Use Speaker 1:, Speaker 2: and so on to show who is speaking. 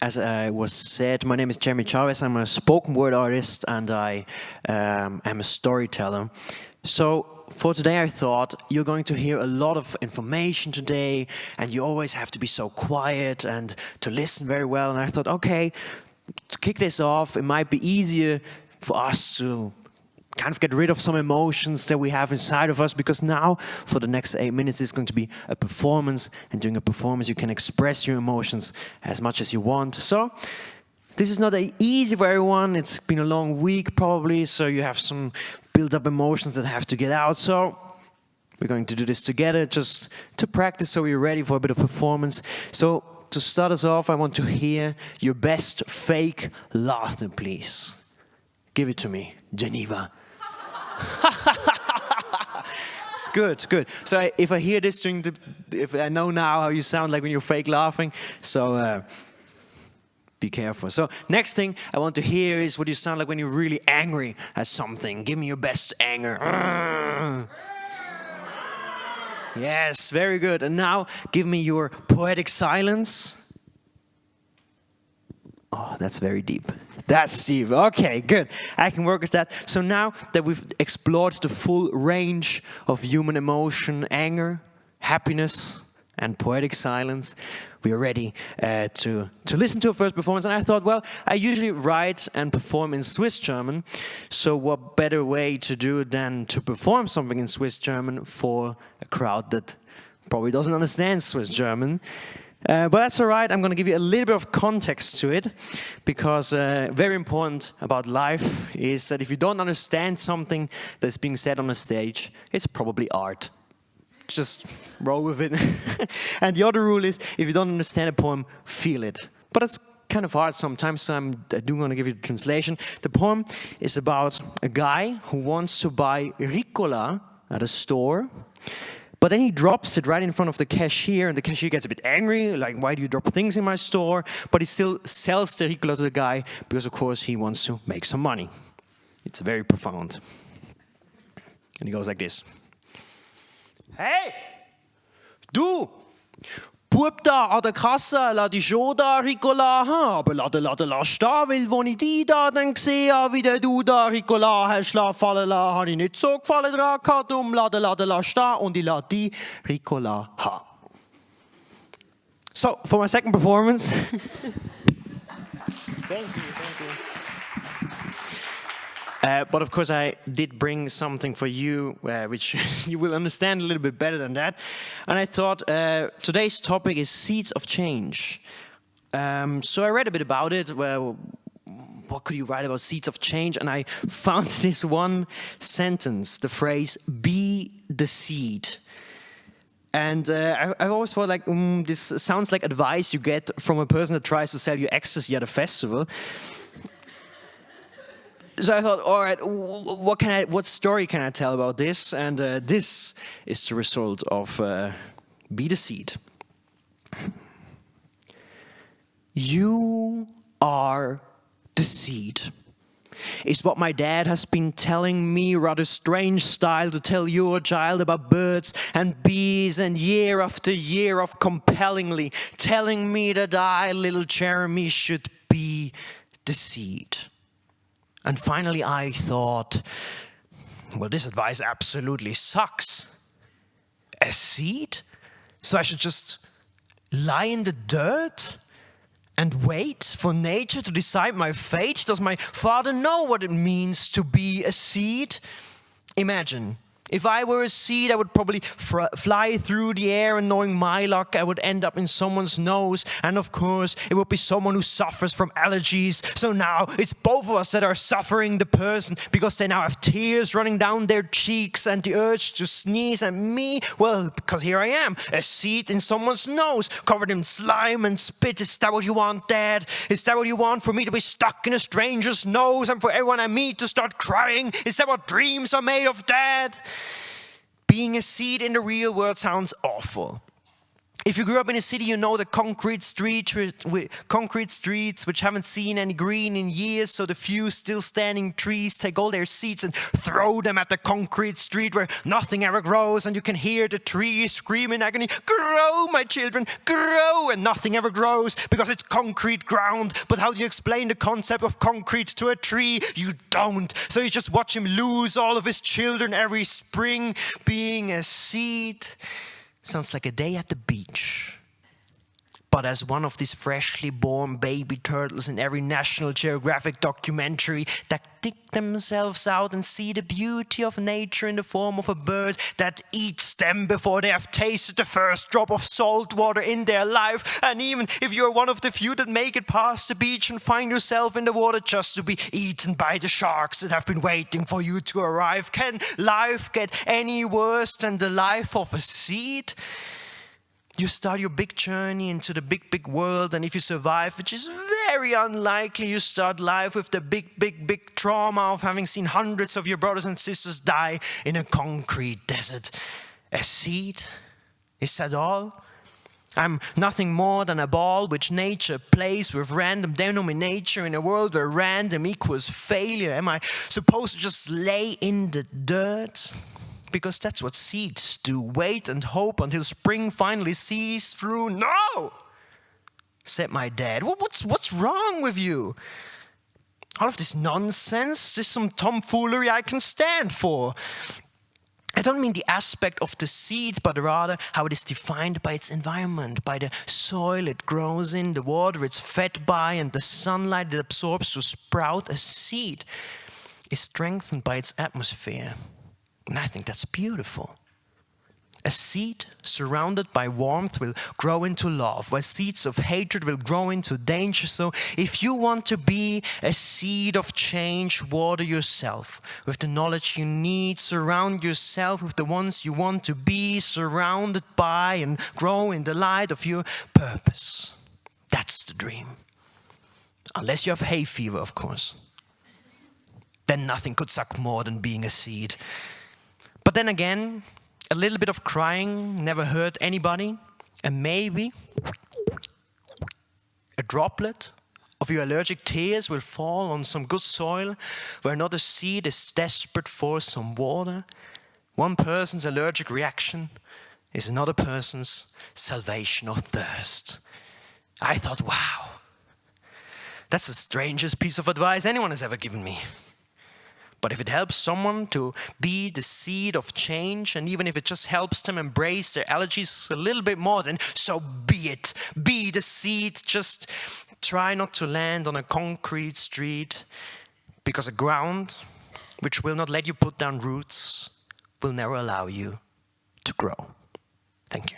Speaker 1: as I was said, my name is Chavez. I'm a spoken word artist and I am a storyteller. So for today I thought you're going to hear a lot of information today and you always have to be so quiet and to listen very well. And I thought, okay, to kick this off, it might be easier for us to kind of get rid of some emotions that we have inside of us, because now for the next 8 minutes it's going to be a performance, and during a performance you can express your emotions as much as you want. So this is not easy for everyone. It's been a long week probably, so you have some built up emotions that have to get out. So we're going to do this together just to practice, so we're ready for a bit of performance. So to start us off, I want to hear your best fake laughter, please. Give it to me, Geneva. Good, good. So if I hear this during if I know now how you sound like when you're fake laughing, so be careful. So next thing I want to hear is what you sound like when you're really angry at something. Give me your best anger. Yes, very good. And now give me your poetic silence. Oh, that's very deep. That's deep. Okay, good. I can work with that. So now that we've explored the full range of human emotion, anger, happiness, and poetic silence, we are ready to listen to a first performance. And I thought, well, I usually write and perform in Swiss German. So what better way to do it than to perform something in Swiss German for a crowd that probably doesn't understand Swiss German. But that's all right. I'm going to give you a little bit of context to it, because very important about life is that if you don't understand something that's being said on a stage, it's probably art. Just roll with it. And the other rule is, if you don't understand a poem, feel it. But it's kind of hard sometimes, so I do want to give you the translation. The poem is about a guy who wants to buy Ricola at a store. But then he drops it right in front of the cashier, and the cashier gets a bit angry, like, why do you drop things in my store? But he still sells the Ricola to the guy, because of course he wants to make some money. It's very profound. And he goes like this. Hey, du, Bub da an der Kasse, lass dich schon da Ricola haben, aber lass stehen, weil wo ich die da dann gesehen habe, wie du da Ricola hast fallen lassen, habe ich nicht so gefallen dran gehabt, darum lass stehen und ich lass die Ricola haben. So, for my second performance. Thank you. But of course I did bring something for you, which you will understand a little bit better than that. And I thought today's topic is seeds of change. So I read a bit about it. Well, what could you write about seeds of change? And I found this one sentence, the phrase, be the seed. And I always thought, like, this sounds like advice you get from a person that tries to sell you ecstasy at a festival. So I thought, all right, what story can I tell about this? And this is the result of Be the Seed. You are the seed, is what my dad has been telling me, rather strange style to tell your child about birds and bees, and year after year of compellingly telling me that I, little Jeremy, should be the seed. And finally I thought, well, this advice absolutely sucks. A seed? So I should just lie in the dirt and wait for nature to decide my fate? Does my father know what it means to be a seed? Imagine, if I were a seed, I would probably fly through the air, and knowing my luck, I would end up in someone's nose. And of course, it would be someone who suffers from allergies. So now it's both of us that are suffering, the person, because they now have tears running down their cheeks and the urge to sneeze. And me, well, because here I am, a seed in someone's nose, covered in slime and spit. Is that what you want, Dad? Is that what you want, for me to be stuck in a stranger's nose and for everyone I meet to start crying? Is that what dreams are made of, Dad? Being a seed in the real world sounds awful. If you grew up in a city, you know the concrete streets which haven't seen any green in years, so the few still standing trees take all their seeds and throw them at the concrete street where nothing ever grows, and you can hear the trees scream in agony, "Grow, my children, grow!" and nothing ever grows because it's concrete ground. But how do you explain the concept of concrete to a tree? You don't. So you just watch him lose all of his children every spring, being a seed. Sounds like a day at the beach. But as one of these freshly born baby turtles in every National Geographic documentary that dig themselves out and see the beauty of nature in the form of a bird that eats them before they have tasted the first drop of salt water in their life. And even if you're one of the few that make it past the beach and find yourself in the water just to be eaten by the sharks that have been waiting for you to arrive, can life get any worse than the life of a seed? You start your big journey into the big, big world, and if you survive, which is very unlikely, you start life with the big, big, big trauma of having seen hundreds of your brothers and sisters die in a concrete desert. A seed? Is that all? I'm nothing more than a ball which nature plays with random denominator in a world where random equals failure. Am I supposed to just lay in the dirt? Because that's what seeds do. Wait and hope until spring finally sees through. No! Said my dad. What's wrong with you? All of this nonsense, this is some tomfoolery I can stand for. I don't mean the aspect of the seed, but rather how it is defined by its environment, by the soil it grows in, the water it's fed by, and the sunlight it absorbs to sprout. A seed is strengthened by its atmosphere. And I think that's beautiful. A seed surrounded by warmth will grow into love, while seeds of hatred will grow into danger. So if you want to be a seed of change, water yourself with the knowledge you need. Surround yourself with the ones you want to be surrounded by, and grow in the light of your purpose. That's the dream. Unless you have hay fever, of course. Then nothing could suck more than being a seed. But then again, a little bit of crying never hurt anybody, and maybe a droplet of your allergic tears will fall on some good soil where another seed is desperate for some water. One person's allergic reaction is another person's salvation or thirst. I thought, wow, that's the strangest piece of advice anyone has ever given me. But if it helps someone to be the seed of change, and even if it just helps them embrace their allergies a little bit more, then so be it. Be the seed. Just try not to land on a concrete street, because a ground which will not let you put down roots will never allow you to grow. Thank you.